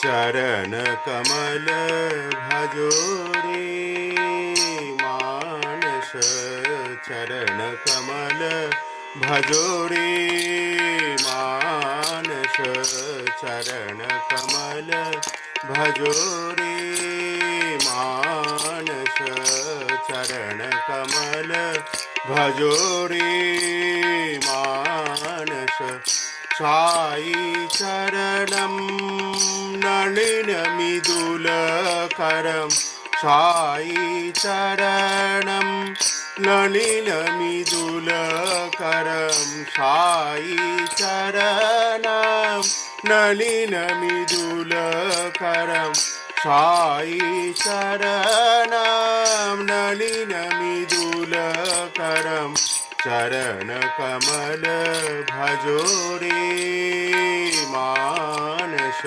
चरण कमल भजो रे मानस चरण कमल भजो रे मानस चरण कमल भजो रे मानस चरण कमल भजो रे मानस साई चरणं नलिनमिदुलकरं साई चरणं नलिनमिदुलकरं साई चरणं नलिनमिदुलकरं साई चरणं नलिनमिदुलकरं चरण कमल भजो रे मानस।